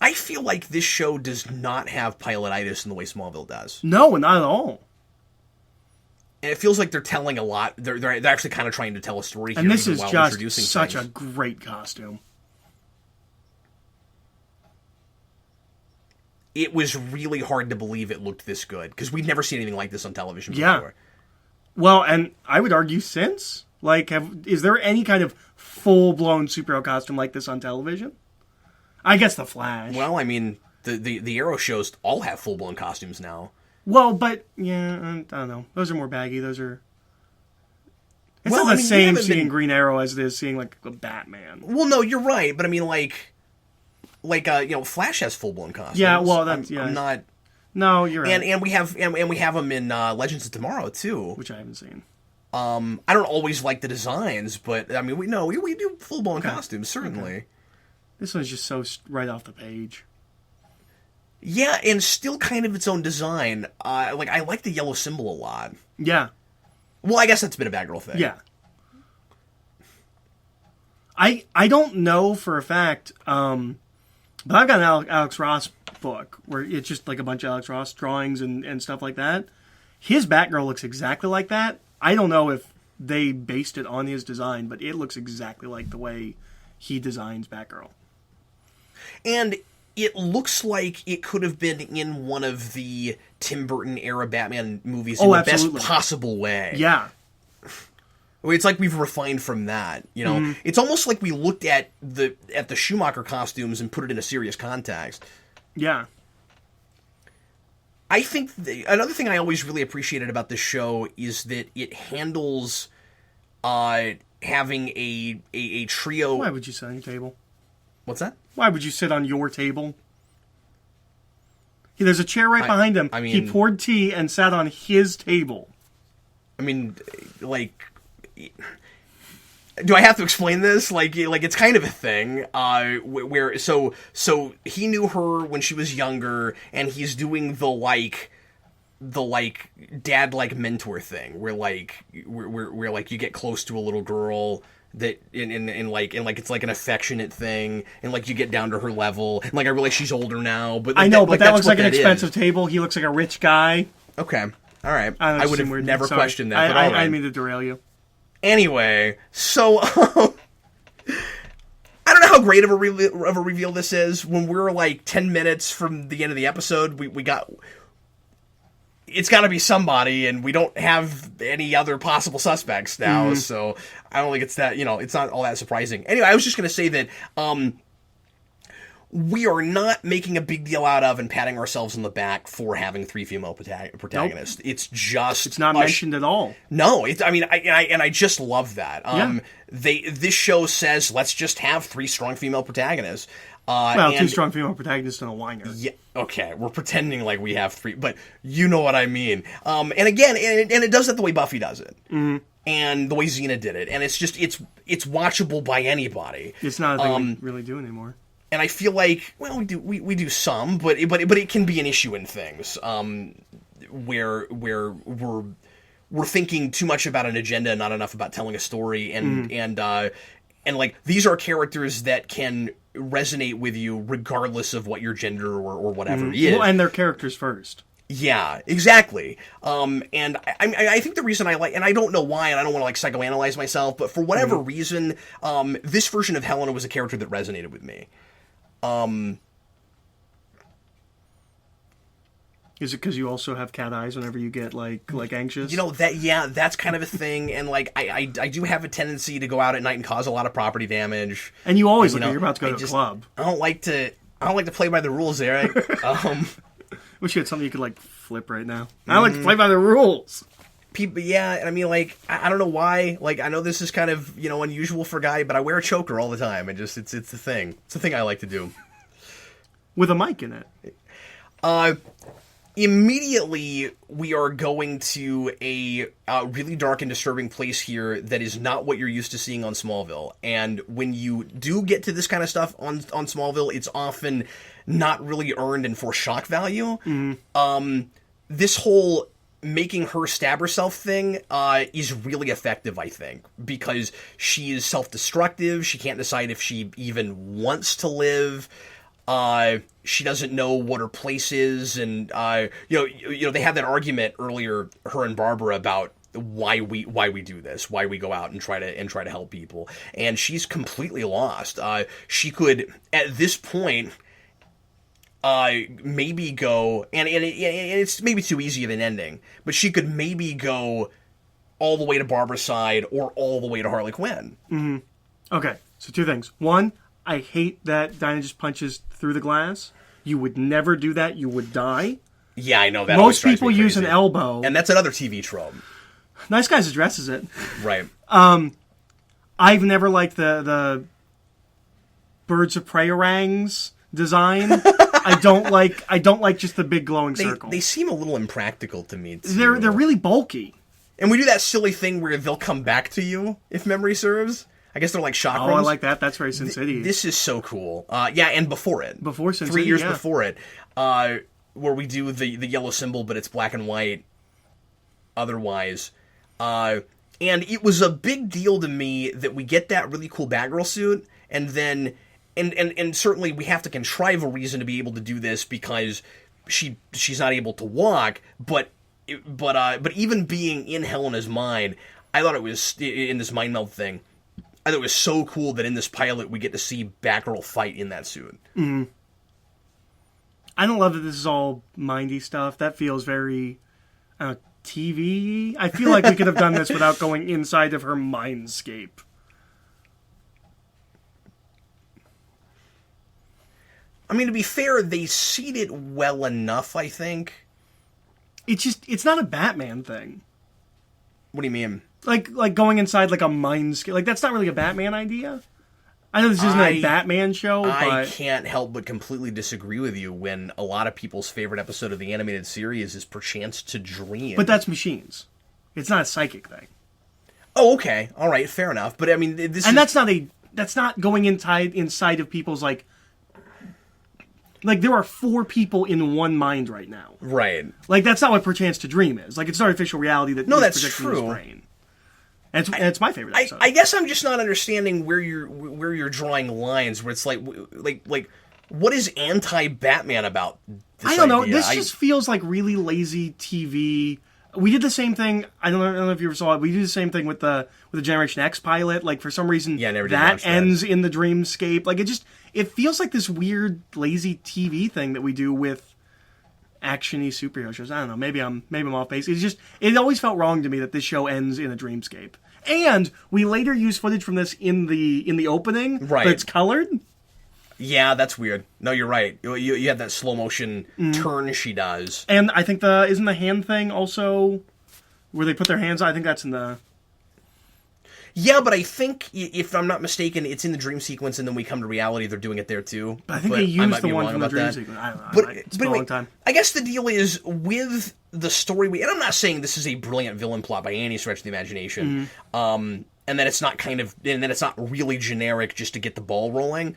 I feel like this show does not have pilotitis in the way Smallville does. No, not at all. And it feels like they're telling a lot. They're actually kind of trying to tell a story here. And this is just such a great costume. It was really hard to believe it looked this good, because we'd never seen anything like this on television before. Well, and I would argue since. Is there any kind of full-blown superhero costume like this on television? I guess The Flash. Well, I mean, the Arrow shows all have full-blown costumes now. Well, but, yeah, I don't know. Those are more baggy. Those are... It's not the same seeing Green Arrow as it is seeing, a Batman. Well, no, you're right, but I mean, Flash has full-blown costumes. Yeah, well, that's... I'm not... No, you're right. And we have them in Legends of Tomorrow, too. Which I haven't seen. I don't always like the designs, but, I mean, we do full-blown costumes, certainly. Okay. This one's just so right off the page. Yeah, and still kind of its own design. I like the yellow symbol a lot. Yeah. Well, I guess that's been a Batgirl thing. Yeah. I don't know for a fact, but I've got an Alex Ross book where it's just a bunch of Alex Ross drawings and stuff like that. His Batgirl looks exactly like that. I don't know if they based it on his design, but it looks exactly like the way he designs Batgirl. And it looks like it could have been in one of the Tim Burton era Batman movies in the best possible way. Yeah. It's like we've refined from that, It's almost like we looked at the Schumacher costumes and put it in a serious context. Yeah. I think another thing I always really appreciated about this show is that it handles having a trio. Why would you sit on your table? What's that? Why would you sit on your table? There's a chair right behind him. I mean, he poured tea and sat on his table. I mean, like, do I have to explain this? Like it's kind of a thing. Where so he knew her when she was younger, and he's doing the dad mentor thing, where you get close to a little girl that in like it's like an affectionate thing, and like you get down to her level, and like I realize she's older now, but I know, but that looks like an expensive table. He looks like a rich guy. Okay, all right. I would have never questioned that. But I all right. didn't mean to derail you. Anyway, so I don't know how great of a reveal this is. When we're like 10 minutes from the end of the episode, we got. It's got to be somebody, and we don't have any other possible suspects now, so I don't think it's that, it's not all that surprising. Anyway, I was just going to say that we are not making a big deal out of and patting ourselves on the back for having 3 female protagonists. Nope. It's not mentioned at all. No, I just love that. This show says, let's just have 3 strong female protagonists. 2 strong female protagonists and a whiner. Yeah, okay, we're pretending like we have 3, but you know what I mean. And again, and it does it the way Buffy does it, and the way Xena did it, and it's just it's watchable by anybody. It's not a thing we really do anymore. And I feel like, well, we do some, but it can be an issue in things where we're thinking too much about an agenda and not enough about telling a story, and like these are characters that can resonate with you regardless of what your gender or whatever is. Well, and their characters first. Yeah, exactly. And I think the reason I like, and I don't know why, and I don't want to like psychoanalyze myself, but for whatever reason, this version of Helena was a character that resonated with me. Is it because you also have cat eyes whenever you get like anxious? That's kind of a thing, and like I do have a tendency to go out at night and cause a lot of property damage. And you always look like you're about to go to a club. I don't like to play by the rules, Eric. Wish you had something you could like flip right now. I like to play by the rules. People, yeah, and I mean, like, I don't know why. Like, I know this is kind of unusual for a guy, but I wear a choker all the time, and just it's a thing. It's a thing I like to do. With a mic in it. Immediately, we are going to a really dark and disturbing place here that is not what you're used to seeing on Smallville. And when you do get to this kind of stuff on Smallville, it's often not really earned and for shock value. This whole making her stab herself thing is really effective, I think, because she is self-destructive. She can't decide if she even wants to live. She doesn't know what her place is, and they had that argument earlier, her and Barbara, about why we do this, why we go out and try to help people, and she's completely lost. She could at this point maybe go, and it's maybe too easy of an ending, but she could maybe go all the way to Barbara's side or all the way to Harley Quinn. Mm-hmm. Okay, so 2 things. 1, I hate that Dinah just punches through the glass. You would never do that. You would die. Yeah, I know that. Most people use an elbow. And that's another TV trope. Nice Guys addresses it. Right. I've never liked the Birds of Prey orangs design. I don't like just the big glowing circle. They seem a little impractical to me, too. They're really bulky. And we do that silly thing where they'll come back to you, if memory serves. I guess they're like chakrams. Oh, I like that. That's very Sin City. This is so cool. Yeah, and before it. Before Sin City, 3 years before it. Where we do the yellow symbol, but it's black and white otherwise. And it was a big deal to me that we get that really cool Batgirl suit, and then... And certainly we have to contrive a reason to be able to do this because she's not able to walk, but even being in Helena's mind, I thought it was, in this mind meld thing, I thought it was so cool that in this pilot we get to see Batgirl fight in that suit. Mm-hmm. I don't love that this is all mindy stuff. That feels very TV. I feel like we could have done this without going inside of her mindscape. I mean, to be fair, they seed it well enough, I think. It's not a Batman thing. What do you mean? Like going inside like a mindscape. Like, that's not really a Batman idea. I know this isn't a Batman show, but I can't help but completely disagree with you when a lot of people's favorite episode of the animated series is Perchance to Dream. But that's machines. It's not a psychic thing. Oh, okay. All right, fair enough. But I mean, that's not going inside of people's like there are 4 people in one mind right now. Right. Like that's not what Perchance to Dream is. Like it's an artificial reality that that's projecting true. In his brain. And it's my favorite episode. I guess I'm just not understanding where you're drawing lines. Where it's like what is anti-Batman about this I don't know. idea? This just feels like really lazy TV. We did the same thing. I don't know if you ever saw it. We did the same thing with the Generation X pilot. Like for some reason, that ends in the dreamscape. Like it feels like this weird lazy TV thing that we do with action-y superhero shows. I don't know. Maybe I'm off base. It always felt wrong to me that this show ends in a dreamscape. And we later use footage from this in the opening, right? That's colored. Yeah, that's weird. No, you're right. You have that slow motion turn she does, and I think isn't the hand thing also where they put their hands on? I think that's in the. Yeah, but I think if I'm not mistaken, it's in the dream sequence, and then we come to reality. They're doing it there too. But I think they used the one from the dream sequence. I don't know. It's been a long time. I guess the deal is with the story. And I'm not saying this is a brilliant villain plot by any stretch of the imagination. And that it's not and that it's not really generic just to get the ball rolling.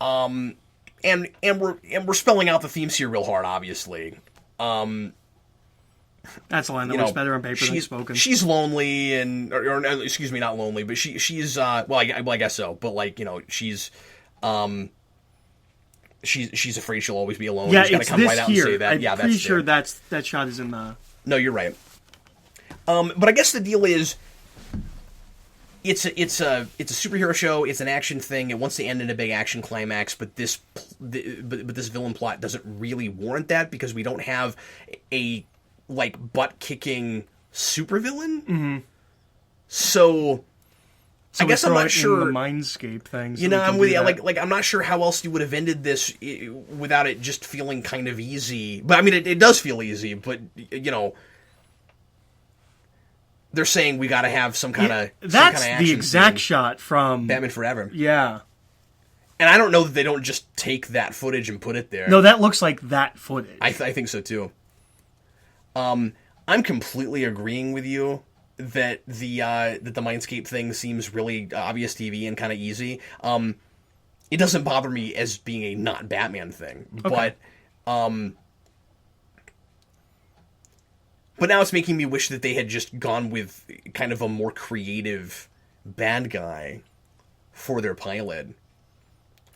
And we're spelling out the themes here real hard, obviously. That's a line that works better on paper than spoken. She's lonely, or excuse me, not lonely, but she's I guess so. But she's afraid she'll always be alone. Yeah, she's it's come this right out here. And say that. I'm pretty sure that shot is in the. No, you're right. But I guess the deal is, it's a superhero show. It's an action thing. It wants to end in a big action climax, but this villain plot doesn't really warrant that because we don't have a butt kicking supervillain. Mm-hmm. So I guess I'm not sure the Mindscape things. I'm with you. I'm not sure how else you would have ended this without it just feeling kind of easy. But I mean, it does feel easy. But they're saying we got to have some kind of that's the exact shot from Batman Forever. Yeah, and I don't know that they don't just take that footage and put it there. No, that looks like that footage. I think so too. I'm completely agreeing with you that the Mindscape thing seems really obvious TV and kind of easy. It doesn't bother me as being a not Batman thing, okay. But now it's making me wish that they had just gone with kind of a more creative bad guy for their pilot.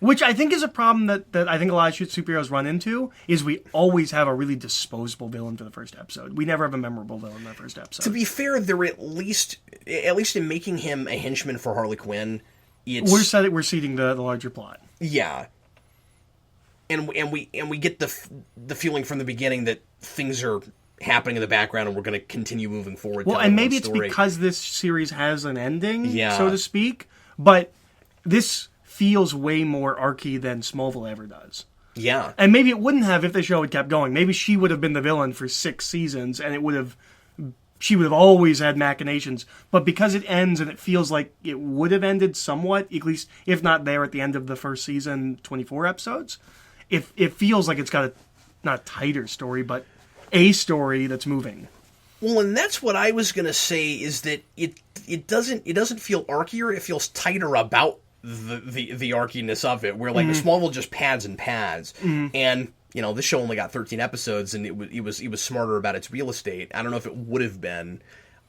Which I think is a problem that I think a lot of superheroes run into, is we always have a really disposable villain for the first episode. We never have a memorable villain in the first episode. To be fair, they're at least in making him a henchman for Harley Quinn, we're seeding the larger plot. Yeah. And we get the feeling from the beginning that things are happening in the background and we're going to continue moving forward. Well, and maybe it's because this series has an ending, yeah, so to speak, but this feels way more archy than Smallville ever does. Yeah. And maybe it wouldn't have if the show had kept going. Maybe she would have been the villain for 6 seasons and she would have always had machinations. But because it ends and it feels like it would have ended somewhat, at least if not there at the end of the first season, 24 episodes, it feels like it's got not a tighter story, but a story that's moving. Well, and that's what I was going to say, is that it doesn't feel archier, it feels tighter about the archiness of it, where Smallville just pads and pads, and this show only got 13 episodes, and it was smarter about its real estate. I don't know if it would have been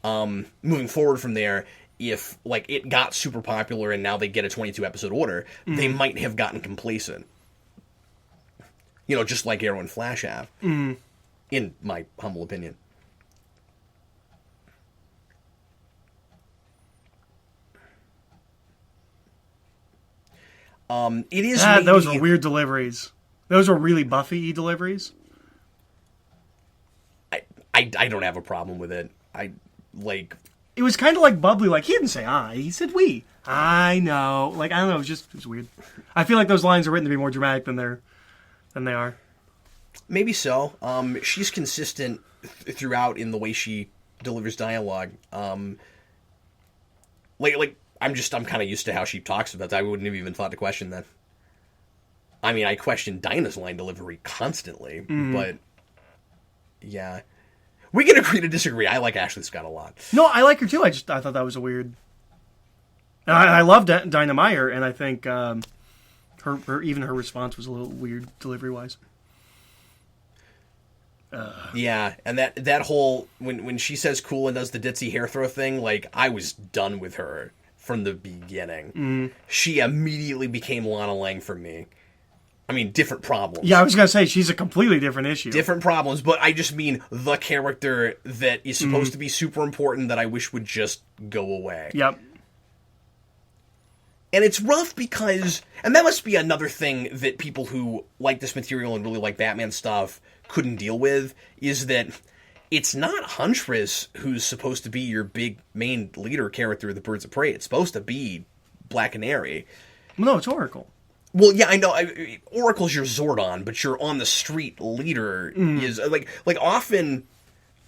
moving forward from there if it got super popular and now they get a 22 episode order. They might have gotten complacent, just like Arrow and Flash have, in my humble opinion. It is. Those were weird deliveries. Those were really Buffy deliveries. I don't have a problem with it. It was kind of like bubbly. He didn't say I. He said we. I know. I don't know. It was weird. I feel like those lines are written to be more dramatic than they are. Maybe so. She's consistent throughout in the way she delivers dialogue. I'm kind of used to how she talks about that. I wouldn't have even thought to question that. I mean, I question Dinah's line delivery constantly, but yeah. We can agree to disagree. I like Ashley Scott a lot. No, I like her too. I thought that was a weird... And I love Dinah Meyer, and I think her response was a little weird delivery-wise. Yeah, and that whole... When she says cool and does the ditzy hair throw thing, like, I was done with her from the beginning. She immediately became Lana Lang for me. I mean, different problems. Yeah, I was going to say, she's a completely different issue. Different problems, but I just mean the character that is supposed to be super important that I wish would just go away. Yep. And it's rough because... And that must be another thing that people who like this material and really like Batman stuff couldn't deal with, is that it's not Huntress who's supposed to be your big main leader character of the Birds of Prey. It's supposed to be Black Canary. No, it's Oracle. Well, yeah, I know. Oracle's your Zordon, but your on the street leader is like often.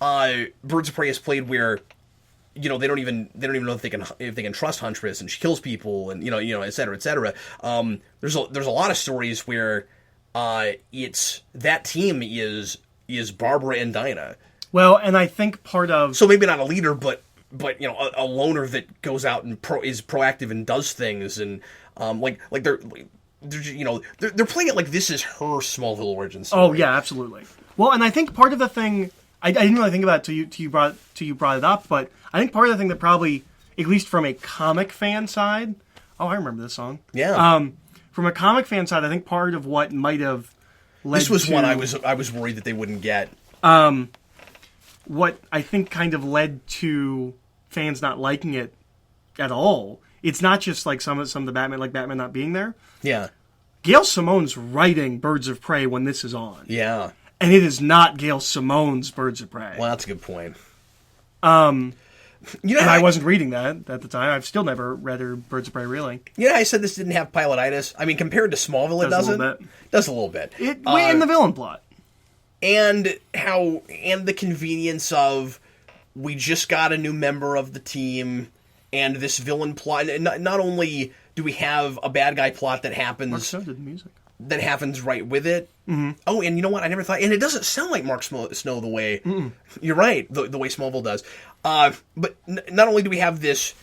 Birds of Prey is played where, they don't even know if they can trust Huntress, and she kills people, and et cetera, et cetera. There's a lot of stories where it's that team is Barbara and Dinah. Well, and I think part of maybe not a leader, but a loner that goes out and is proactive and does things, and they're playing it like this is her Smallville origin story. Oh yeah, absolutely. Well, and I think part of the thing I didn't really think about it till you brought it up, but I think part of the thing that probably, at least from a comic fan side, I remember this song. Yeah. From a comic fan side, I think part of what might have led this was one I was worried that they wouldn't get. What I think kind of led to fans not liking it at all. It's not just like some of the Batman, like Batman not being there. Yeah. Gail Simone's writing Birds of Prey when this is on. Yeah. And it is not Gail Simone's Birds of Prey. Well, that's a good point. And I wasn't reading that at the time. I've still never read her Birds of Prey, really. Yeah, I said this didn't have pilotitis. I mean, compared to Smallville, it doesn't. Does a little bit. In the villain plot. And the convenience of, we just got a new member of the team, and this villain plot. Not only do we have a bad guy plot that happens... Mark Snow did the music. That happens right with it. Mm-hmm. Oh, and you know what? I never thought... And it doesn't sound like Mark Snow the way... Mm-mm. You're right, the way Smallville does. But not only do we have this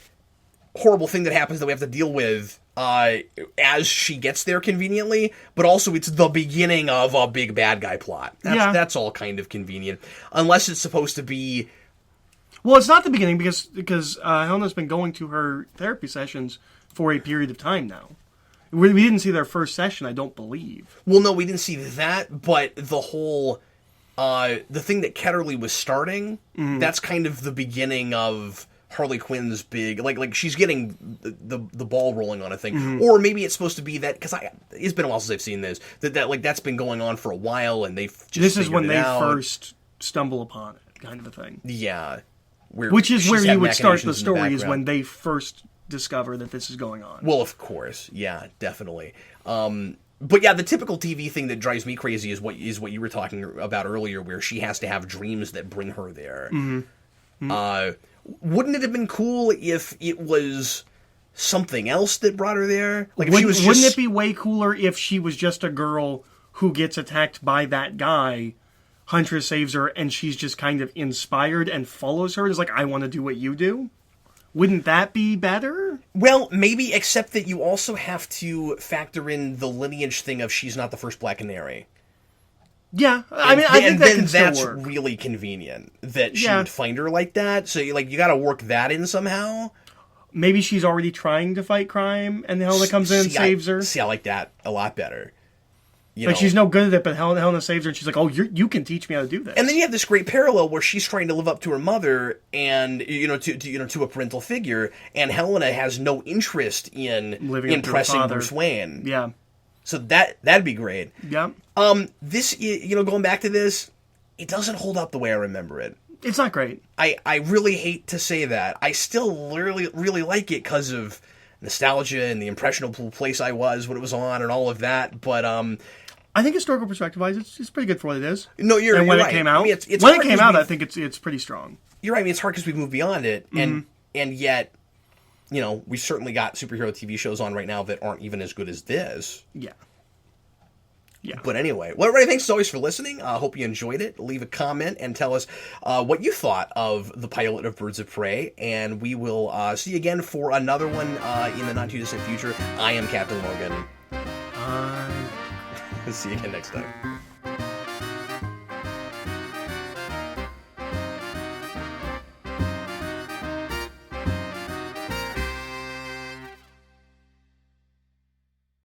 horrible thing that happens that we have to deal with as she gets there conveniently, but also it's the beginning of a big bad guy plot. That's all kind of convenient. Unless it's supposed to be... Well, it's not the beginning because Helena's been going to her therapy sessions for a period of time now. We didn't see their first session, I don't believe. Well, no, we didn't see that, but the whole... the thing that Ketterly was starting, that's kind of the beginning of Harley Quinn's big... Like she's getting the ball rolling on a thing. Mm-hmm. Or maybe it's supposed to be that... Because it's been a while since I've seen this. That's been going on for a while, and they've just This is when they first stumble upon it, kind of a thing. Yeah. Which is where you would start the story, is when they first discover that this is going on. Well, of course. Yeah, definitely. But yeah, the typical TV thing that drives me crazy is what you were talking about earlier, where she has to have dreams that bring her there. Mm-hmm. Mm-hmm. Wouldn't it have been cool if it was something else that brought her there? Like, wouldn't it be way cooler if she was just a girl who gets attacked by that guy, Huntress saves her, and she's just kind of inspired and follows her? It's like, I want to do what you do? Wouldn't that be better? Well, maybe, except that you also have to factor in the lineage thing of she's not the first Black Canary. Yeah, I think that can still that's work. Really convenient that she would find her like that. So you got to work that in somehow. Maybe she's already trying to fight crime, and Helena comes in and saves her. See, I like that a lot better. She's no good at it, but Helena saves her, and she's like, "Oh, you can teach me how to do this." And then you have this great parallel where she's trying to live up to her mother, and to a parental figure, and Helena has no interest in impressing Bruce Wayne. Yeah. So that'd be great. Yeah. This, going back to this, it doesn't hold up the way I remember it. It's not great. I really hate to say that. I still really, really like it because of nostalgia and the impressionable place I was when it was on and all of that, but I think historical perspective-wise, it's pretty good for what it is. No, you're right. When it came out, I think it's pretty strong. You're right. I mean, it's hard because we've moved beyond it, and yet you know, we've certainly got superhero TV shows on right now that aren't even as good as this. Yeah. Yeah. But anyway, well, everybody, thanks as always for listening. I hope you enjoyed it. Leave a comment and tell us what you thought of the pilot of Birds of Prey. And we will see you again for another one in the not-too-distant future. I am Captain Logan. See you again next time.